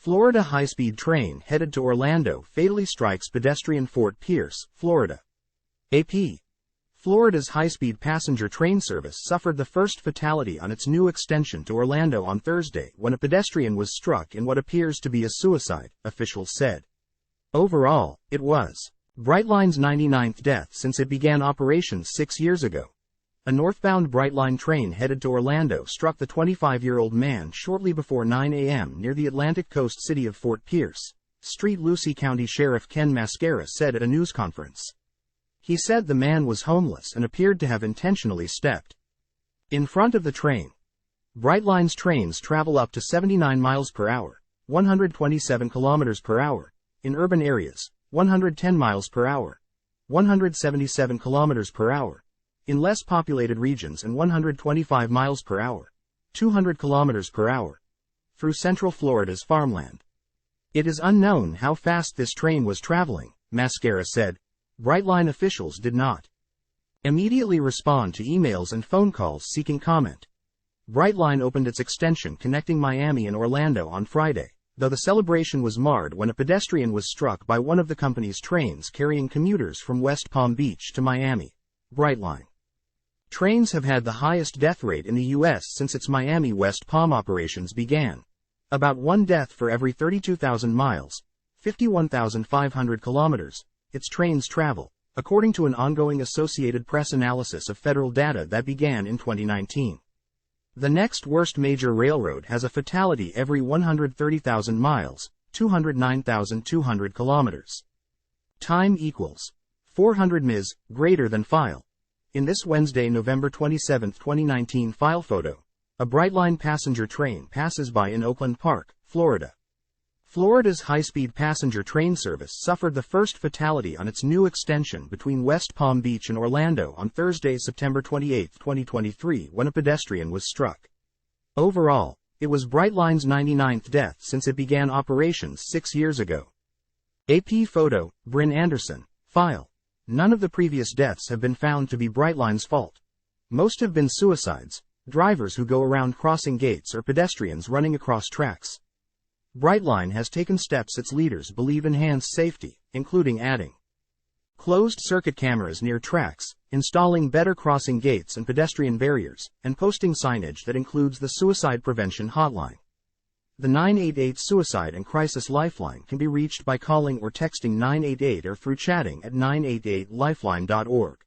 Florida high-speed train headed to Orlando fatally strikes pedestrian. Fort Pierce, Florida. AP. Florida's high-speed passenger train service suffered the first fatality on its new extension to Orlando on Thursday when a pedestrian was struck in what appears to be a suicide, officials said. Overall, it was Brightline's 99th death since it began operations 6 years ago. A northbound Brightline train headed to Orlando struck the 25-year-old man shortly before 9 a.m. near the Atlantic coast city of Fort Pierce, Lucie County Sheriff Ken Mascara said at a news conference. He said the man was homeless and appeared to have intentionally stepped in front of the train. Brightline's trains travel up to 79 miles per hour, 127 kilometers per hour, in urban areas, 110 miles per hour, 177 kilometers per hour, in less populated regions, and 125 miles per hour, 200 kilometers per hour, through central Florida's farmland. It is unknown how fast this train was traveling, Mascara said. Brightline officials did not immediately respond to emails and phone calls seeking comment. Brightline opened its extension connecting Miami and Orlando on Friday, though the celebration was marred when a pedestrian was struck by one of the company's trains carrying commuters from West Palm Beach to Miami. Brightline trains have had the highest death rate in the U.S. since its Miami West Palm operations began. About one death for every 32,000 miles, 51,500 kilometers, its trains travel, according to an ongoing Associated Press analysis of federal data that began in 2019. The next worst major railroad has a fatality every 130,000 miles, 209,200 kilometers. Time equals 400 ms, greater than file. In this Wednesday, November 27, 2019 file photo, a Brightline passenger train passes by in Oakland Park, Florida. Florida's high-speed passenger train service suffered the first fatality on its new extension between West Palm Beach and Orlando on Thursday, September 28, 2023, when a pedestrian was struck. Overall, it was Brightline's 99th death since it began operations 6 years ago. AP photo, Bryn Anderson, file. None of the previous deaths have been found to be Brightline's fault. Most have been suicides, drivers who go around crossing gates, or pedestrians running across tracks. Brightline has taken steps its leaders believe enhance safety, including adding closed-circuit cameras near tracks, installing better crossing gates and pedestrian barriers, and posting signage that includes the suicide prevention hotline. The 988 Suicide and Crisis Lifeline can be reached by calling or texting 988 or through chatting at 988lifeline.org.